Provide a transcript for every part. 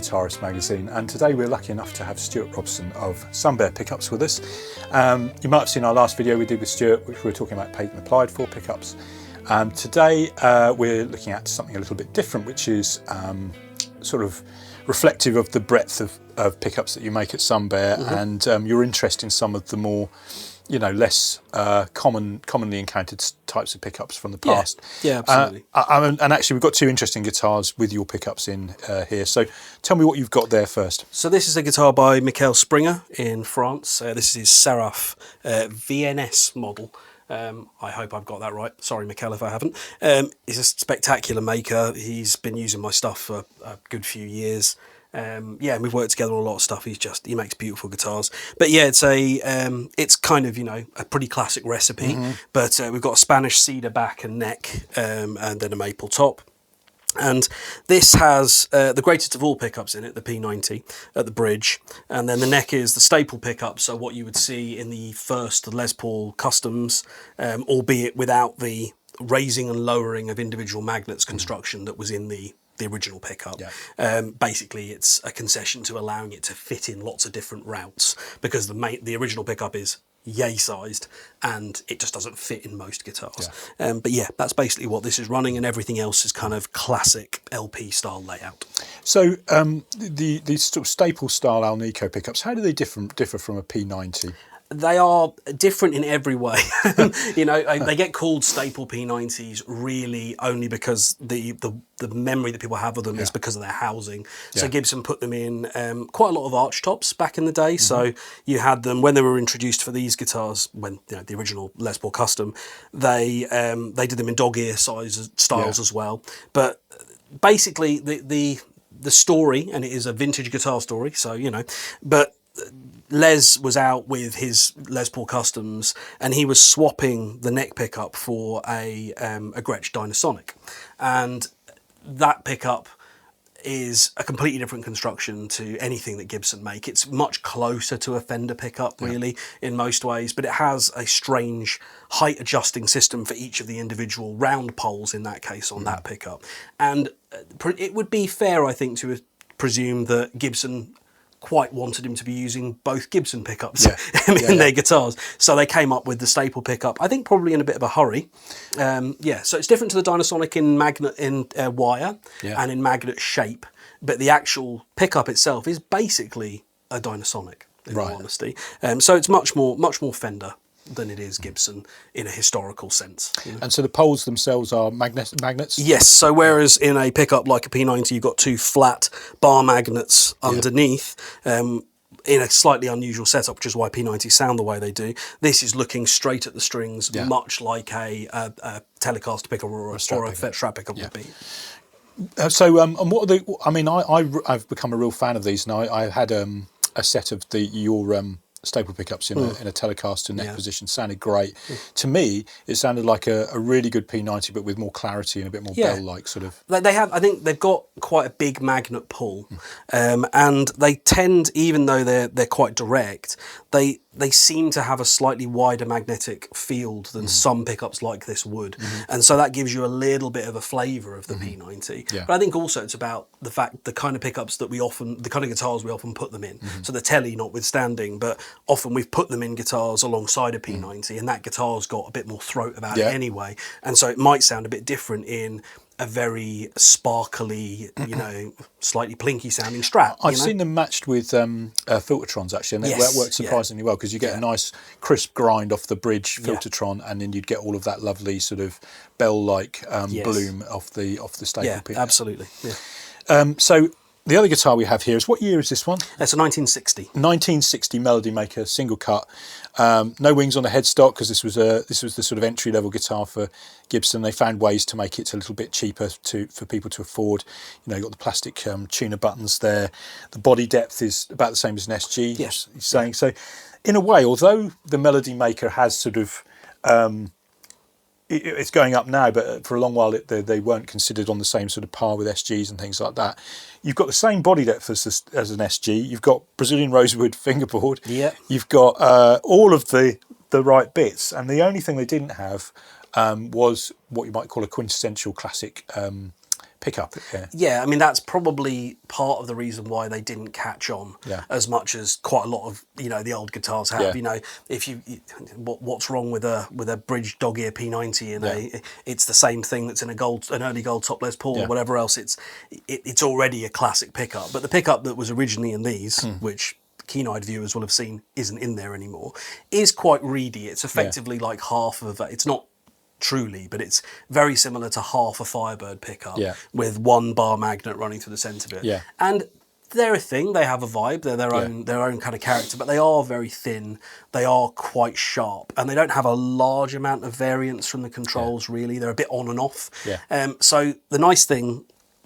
Guitarist magazine, and today we're lucky enough to have Stuart Robson of Sunbear pickups with us. You might have seen our last video we did with Stuart, which we were talking about patent applied for pickups. Today we're looking at something a little bit different, which is sort of reflective of the breadth of pickups that you make at Sunbear, and your interest in some of the more, you know, less commonly encountered types of pickups from the past. Yeah, absolutely. And actually, we've got two interesting guitars with your pickups in here. So tell me what you've got there first. So this is a guitar by Mikaël Springer in France. This is his Seraph VNS model. I hope I've got that right. Sorry, Mikaël, if I haven't. He's a spectacular maker. He's been using my stuff for a good few years. Yeah, and we've worked together on a lot of stuff. He makes beautiful guitars. But yeah, it's kind of, you know, a pretty classic recipe. But we've got a Spanish cedar back and neck, and then a maple top. And this has the greatest of all pickups in it, the P90 at the bridge, and then the neck is the staple pickup, so what you would see in the first Les Paul Customs, albeit without the raising and lowering of individual magnets construction that was in the original pickup. Basically, it's a concession to allowing it to fit in lots of different routes, because the original pickup is yay sized and it just doesn't fit in most guitars. But yeah, that's basically what this is running, and everything else is kind of classic LP style layout. So the sort of staple style Alnico pickups, how do they differ from a P90? They are different in every way. You know, they get called staple P90s really only because the memory that people have of them is because of their housing. So Gibson put them in quite a lot of arch tops back in the day. So you had them when they were introduced for these guitars, when, you know, the original Les Paul Custom, they did them in dog ear styles as well. But basically the story, and it is a vintage guitar story, so, you know, but Les was out with his Les Paul Customs and he was swapping the neck pickup for a Gretsch Dynasonic, and that pickup is a completely different construction to anything that Gibson make. It's much closer to a Fender pickup really in most ways, but it has a strange height adjusting system for each of the individual round poles in that case on that pickup. And it would be fair, I think, to presume that Gibson quite wanted him to be using both Gibson pickups in their guitars. So they came up with the staple pickup, I think probably in a bit of a hurry. So it's different to the Dynasonic in magnet, in wire and in magnet shape, but the actual pickup itself is basically a Dynasonic, in all honesty. So it's much more Fender than it is Gibson in a historical sense. You know? And so the poles themselves are magnets? Yes, so whereas in a pickup like a P90 you've got two flat bar magnets underneath, in a slightly unusual setup, which is why P90s sound the way they do, this is looking straight at the strings, much like a Telecaster pickup or a Strat pickup would be. So and what are the, I mean, I've become a real fan of these now. I had a set of your staple pickups in a Telecaster neck position. Sounded great. To me, it sounded like a really good P90, but with more clarity and a bit more bell-like sort of. They have, I think they've got quite a big magnet pull, and they tend, even though they're quite direct, they seem to have a slightly wider magnetic field than some pickups like this would, and so that gives you a little bit of a flavour of the P90. But I think also it's about the fact, the kind of pickups that the kind of guitars we often put them in. So the Tele notwithstanding, but often we've put them in guitars alongside a P90, and that guitar's got a bit more throat about it anyway, and so it might sound a bit different in a very sparkly, you know, slightly plinky sounding Strat. I've seen them matched with Filtertrons actually, and that worked surprisingly well, because you get a nice crisp grind off the bridge Filtertron, and then you'd get all of that lovely sort of bell-like bloom off the staple pickup. Absolutely. So the other guitar we have here is, what year is this one? It's a 1960. 1960 Melody Maker single cut. No wings on the headstock, because this was the sort of entry level guitar for Gibson. They found ways to make it a little bit cheaper for people to afford. You know, you've got the plastic tuner buttons there. The body depth is about the same as an SG. Yes. He's saying. So in a way, although the Melody Maker has sort of it's going up now, but for a long while they weren't considered on the same sort of par with SGs and things like that. You've got the same body depth as an SG. You've got Brazilian rosewood fingerboard. You've got all of the right bits, and the only thing they didn't have was what you might call a quintessential classic pickup. Yeah, I mean, that's probably part of the reason why they didn't catch on as much as quite a lot of, you know, the old guitars have. Yeah. You know, if what's wrong with a bridge dog ear P90 and it's the same thing that's in an early gold top Les Paul or whatever else. It's already a classic pickup, but the pickup that was originally in these, which keen-eyed viewers will have seen isn't in there anymore, is quite reedy. It's effectively like half of it's not truly, but it's very similar to half a Firebird pickup with one bar magnet running through the centre of it. And they're a thing, they have a vibe, they're their own kind of character, but they are very thin, they are quite sharp, and they don't have a large amount of variance from the controls really. They're a bit on and off. So the nice thing,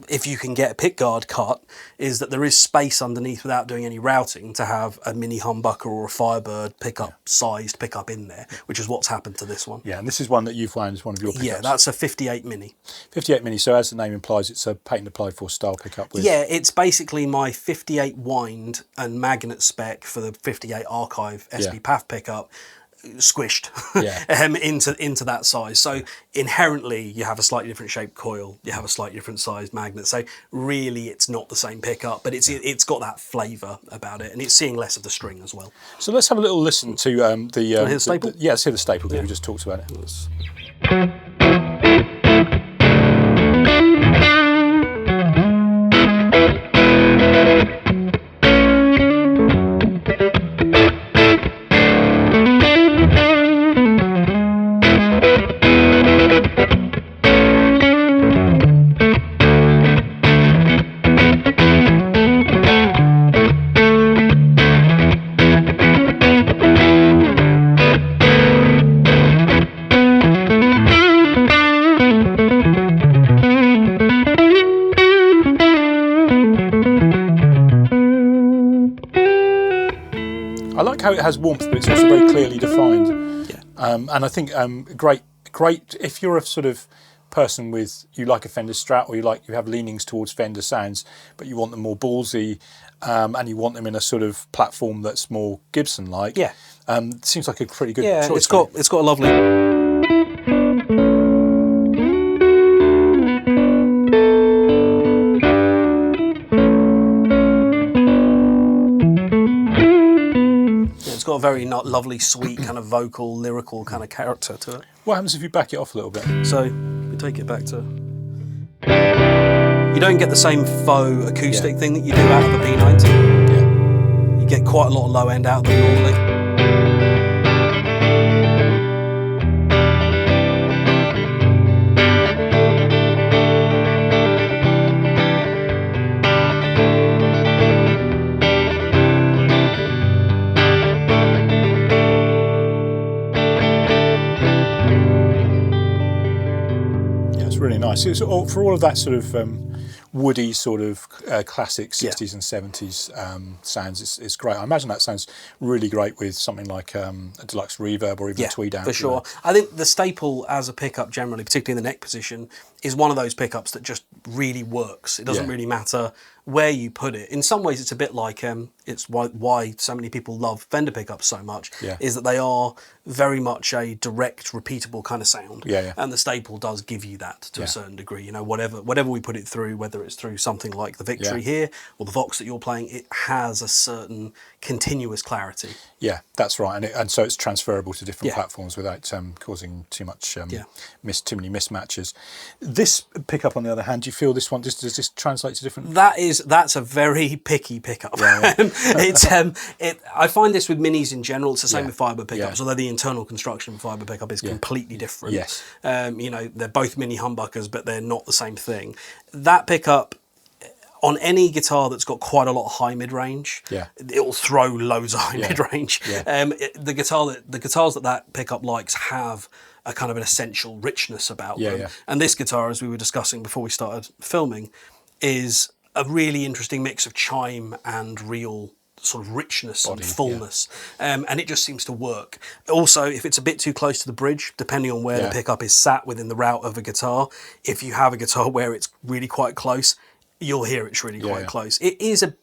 if you can get a pickguard cut, is that there is space underneath without doing any routing to have a Mini-Humbucker or a Firebird sized pickup in there, which is what's happened to this one. Yeah, and this is one that you've wound as one of your pickups. Yeah, that's a 58 Mini. 58 Mini, so as the name implies, it's a patent applied for style pickup. Yeah, it's basically my 58 wind and magnet spec for the 58 Archive SP P.A.F pickup, squished into that size. So inherently you have a slightly different shaped coil, you have a slightly different sized magnet, so really it's not the same pickup, but it's got that flavour about it, and it's seeing less of the string as well. So let's have a little listen to the staple. Let's hear the staple that we just talked about it. I like how it has warmth, but it's also very clearly defined. And I think great if you're a sort of person you like a Fender Strat, or you have leanings towards Fender sounds, but you want them more ballsy, and you want them in a sort of platform that's more Gibson-like. Seems like a pretty good choice. It's got a lovely. Got a very lovely, sweet kind of vocal, lyrical kind of character to it. What happens if you back it off a little bit? So we take it back to. You don't get the same faux acoustic thing that you do out of a P90. You get quite a lot of low end out of them normally. Really nice. So for all of that sort of woody sort of classic 60s and 70s sounds, it's great. I imagine that sounds really great with something like a deluxe reverb or even a tweed amp. For sure. I think the staple as a pickup generally, particularly in the neck position, is one of those pickups that just really works. It doesn't really matter where you put it. In some ways it's a bit like it's why so many people love Fender pickups so much, is that they are very much a direct, repeatable kind of sound. And the staple does give you that to a certain degree. You know, whatever we put it through, whether it's through something like the Victory here or the Vox that you're playing, it has a certain continuous clarity. Yeah, that's right, and so it's transferable to different platforms without causing too much too many mismatches. This pickup, on the other hand, do you feel this one does this translate to different? That's a very picky pickup. I find this with minis in general. It's the same with Firebird pickups, although the internal construction of Firebird pickup is completely different. You know, they're both Mini-Humbuckers, but they're not the same thing. That pickup, on any guitar that's got quite a lot of high mid-range, it'll throw loads of high mid-range. The guitars that pickup likes have a kind of an essential richness about them. And this guitar, as we were discussing before we started filming, is a really interesting mix of chime and real sort of richness and fullness, and it just seems to work. Also, if it's a bit too close to the bridge, depending on where the pickup is sat within the route of a guitar, if you have a guitar where it's really quite close, you'll hear it's really quite close. It is a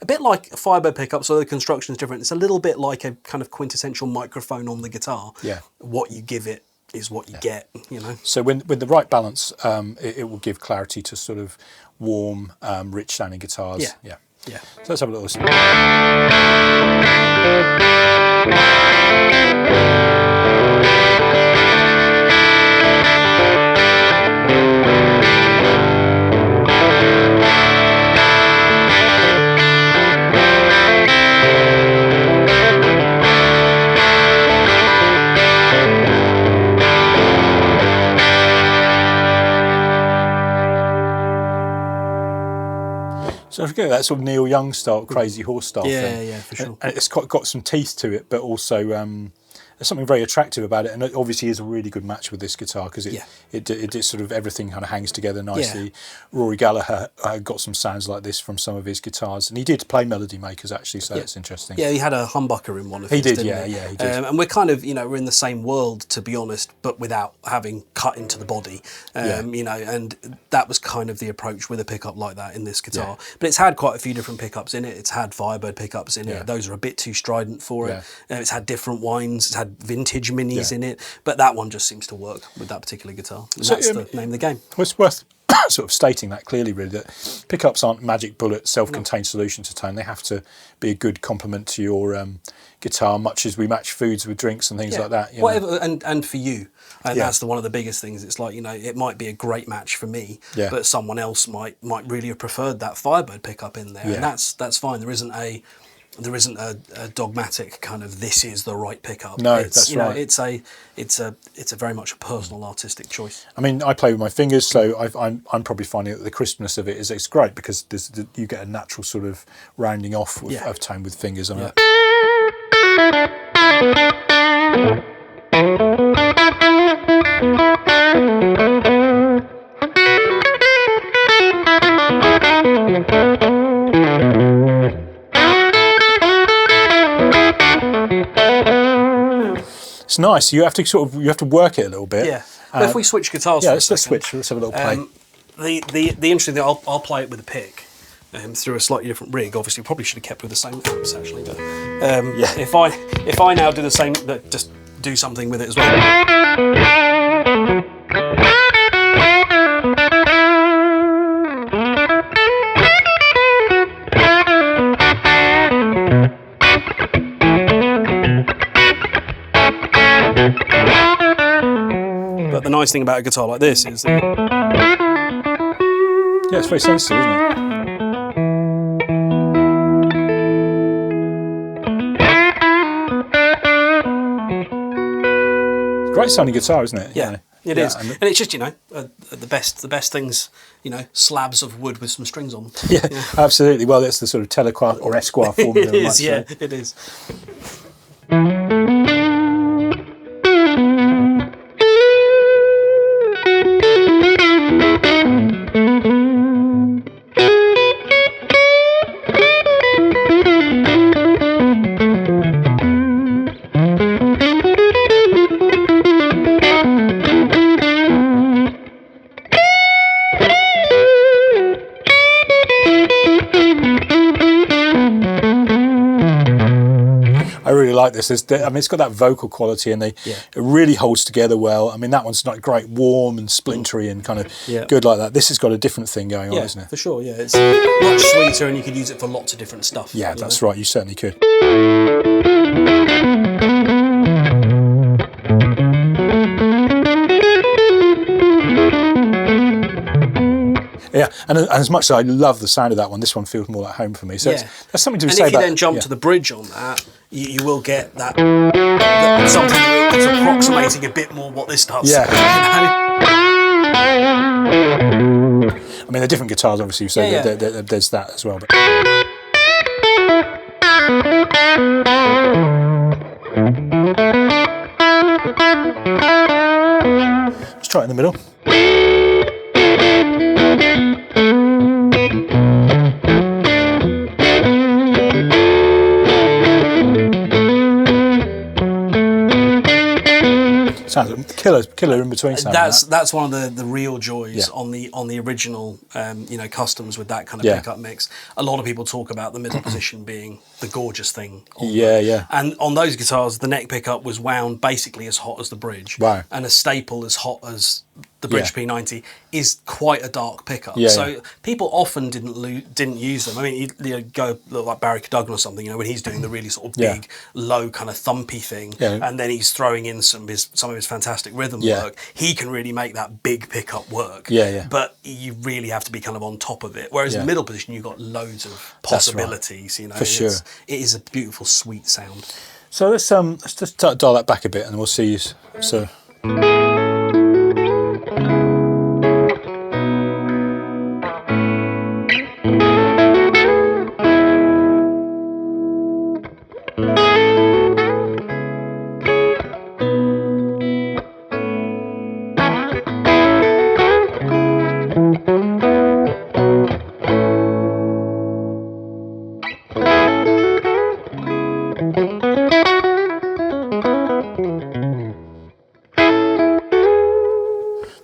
bit like a Firebird pickup, so the construction is different. It's a little bit like a kind of quintessential microphone on the guitar. What you give it is what you get, you know. So with the right balance, it will give clarity to sort of warm, rich sounding guitars. Yeah. So let's have a little listen. So if you get that sort of Neil Young style, Crazy Horse style thing. Yeah, for sure. And it's got some teeth to it, but also there's something very attractive about it. And it obviously is a really good match with this guitar because it sort of everything kind of hangs together nicely. Rory Gallagher got some sounds like this from some of his guitars, and he did play Melody Makers actually, so that's interesting. Yeah, he had a humbucker in one of his. He did, didn't he did. And we're kind of, you know, we're in the same world, to be honest, but without having cut into the body. You know, and that was kind of the approach with a pickup like that in this guitar. But it's had quite a few different pickups in it. It's had Firebird pickups in it. Those are a bit too strident for it. It's had different winds. It's had vintage minis in it. But that one just seems to work with that particular guitar. And that's the name of the game. Well, it's worth sort of stating that clearly, really, that pickups aren't magic bullet, self-contained solution to tone. They have to be a good complement to your guitar, much as we match foods with drinks and things like that. Whatever, and for you. And that's one of the biggest things. It's like, you know, it might be a great match for me, but someone else might really have preferred that Firebird pickup in there, and that's fine. There isn't a dogmatic kind of this is the right pickup. No, it's, that's right. It's a very much a personal artistic choice. I mean, I play with my fingers, so I'm probably finding that the crispness of it is it's great because you get a natural sort of rounding off of tone with fingers on it. It's nice. You have to work it a little bit. Yeah. But if we switch guitars, let's switch. Let's have a little play. The interesting thing, I'll play it with a pick through a slightly different rig. Obviously, probably should have kept with the same amps actually. But if I now do the same, just do something with it as well. But the nice thing about a guitar like this is that it's very sensitive, isn't it? It's a great sounding guitar, isn't it? Yeah. It is, and it's just, you know, the best things, you know, slabs of wood with some strings on. Yeah, absolutely. Well, that's the sort of Telequart or Esquire formula. It is, it is. Like this, I mean, it's got that vocal quality, and it really holds together well. I mean, that one's not great, warm and splintery and kind of good like that. This has got a different thing going on, isn't it? For sure. Yeah, it's much sweeter, and you could use it for lots of different stuff. Yeah, that's right. You certainly could. Yeah, and as much as I love the sound of that one, this one feels more like home for me. So that's something to say about. And if you then jump to the bridge on that, you will get that something that's approximating a bit more what this does. Yeah. You know? I mean, they're different guitars, obviously, so there's that as well. But. Let's try it in the middle. Sounds killer in between. That's one of the real joys Yeah. on the original customs with that kind of Yeah. pickup mix. A lot of people talk about the middle position being the gorgeous thing. Yeah. And on those guitars, the neck pickup was wound basically as hot as the bridge, Wow. and a staple as hot as the Bridge P90 is quite a dark pickup. Yeah, so yeah. people often didn't use them. I mean, you go look like Barry Cadogan or something, when he's doing the really sort of big, low kind of thumpy thing, and then he's throwing in some of his fantastic rhythm work. He can really make that big pickup work. Yeah. But you really have to be kind of on top of it. Whereas in the middle position, you've got loads of possibilities. Right. For sure. It is a beautiful, sweet sound. So let's just dial that back a bit, and we'll see. So.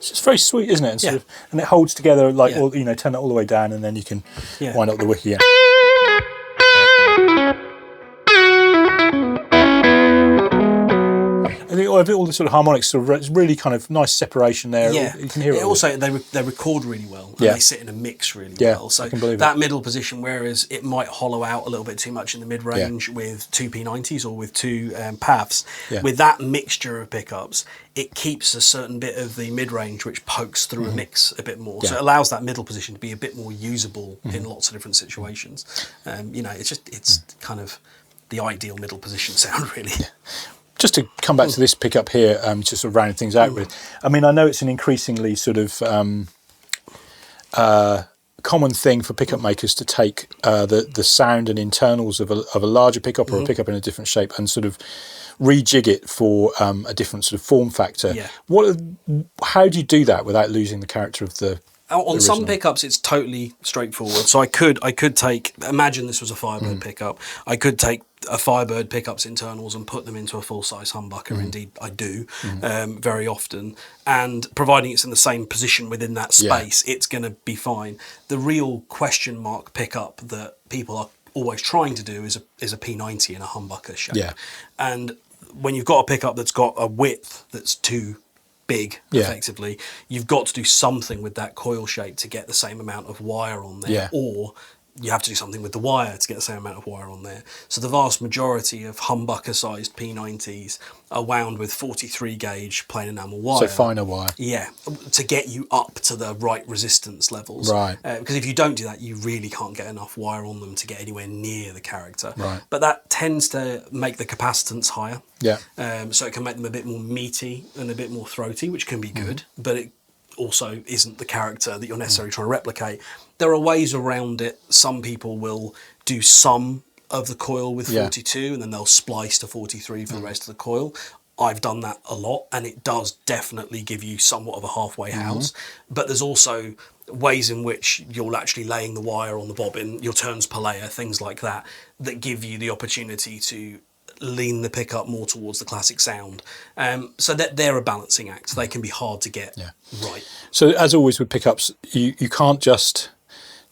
It's very sweet, isn't it? And, sort of, and it holds together like turn it all the way down, and then you can wind up the wiki. I think all the sort of harmonics, it's really kind of nice separation there. Yeah, you can hear it. Also, they record really well, and they sit in a mix really well. So that middle position, whereas it might hollow out a little bit too much in the mid range with two P90s or with two P.A.Fs, with that mixture of pickups, it keeps a certain bit of the mid range which pokes through a mix a bit more. So it allows that middle position to be a bit more usable in lots of different situations. It's kind of the ideal middle position sound, really. Just to come back to this pickup here, to sort of round things out with. I mean, I know it's an increasingly sort of common thing for pickup makers to take the sound and internals of a larger pickup or a pickup in a different shape and sort of rejig it for a different sort of form factor. Yeah. How do you do that without losing the character of the On some pickups, it's totally straightforward. So I could take, imagine this was a Firebird pickup. I could take a Firebird pickup's internals and put them into a full-size humbucker. Indeed, I do very often. And providing it's in the same position within that space, it's going to be fine. The real question mark pickup that people are always trying to do is a P90 in a humbucker shape. Yeah. And when you've got a pickup that's got a width that's too big, effectively, you've got to do something with that coil shape to get the same amount of wire on there, or you have to do something with the wire to get the same amount of wire on there. So the vast majority of humbucker-sized P90s are wound with 43 gauge plain enamel wire. So finer wire. Yeah, to get you up to the right resistance levels. Right. Because if you don't do that, you really can't get enough wire on them to get anywhere near the character. Right. But that tends to make the capacitance higher. Yeah. So it can make them a bit more meaty and a bit more throaty, which can be good, but it also isn't the character that you're necessarily trying to replicate. There are ways around it. Some people will do some of the coil with 42 and then they'll splice to 43 for the rest of the coil. I've done that a lot, and it does definitely give you somewhat of a halfway house. But there's also ways in which you're actually laying the wire on the bobbin, your turns per layer, things like that, that give you the opportunity to lean the pickup more towards the classic sound. So that they're a balancing act. They can be hard to get right. So as always with pickups, you can't just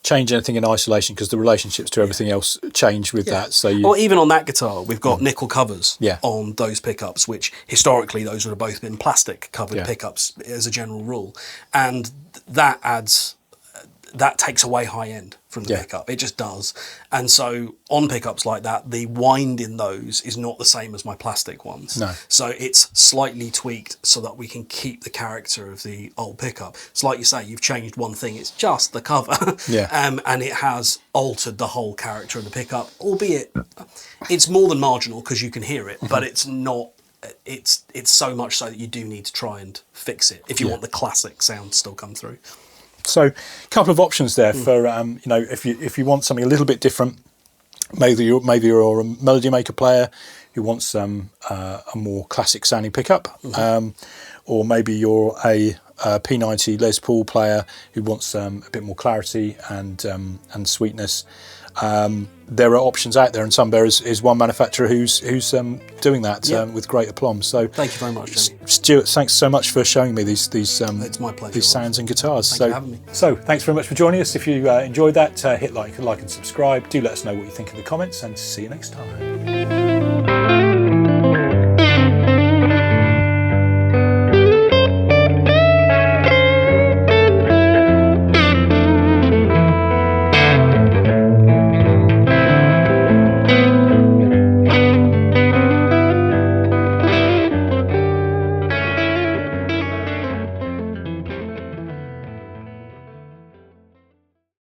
change anything in isolation because the relationships to everything else change with that. So or even on that guitar, we've got nickel covers on those pickups, which historically those would have both been plastic covered pickups as a general rule, and that takes away high end from the pickup. It just does. And so on pickups like that, the wind in those is not the same as my plastic ones. No. So it's slightly tweaked so that we can keep the character of the old pickup. It's like you say, you've changed one thing, it's just the cover. And it has altered the whole character of the pickup, albeit it's more than marginal because you can hear it, but it's not. It's so much so that you do need to try and fix it if you want the classic sound to still come through. So a couple of options there for if you want something a little bit different, maybe you're a melody maker player who wants a more classic sounding pickup, or maybe you're a P90 Les Paul player who wants a bit more clarity and sweetness. there are options out there, and Sunbear is one manufacturer who's doing that with great aplomb. So thank you very much, Jamie. Stuart, thanks so much for showing me these It's my pleasure. these sounds and guitars. Thank you for having me. So thanks very much for joining us. If you enjoyed that, hit like and subscribe. Do let us know what you think in the comments, and see you next time.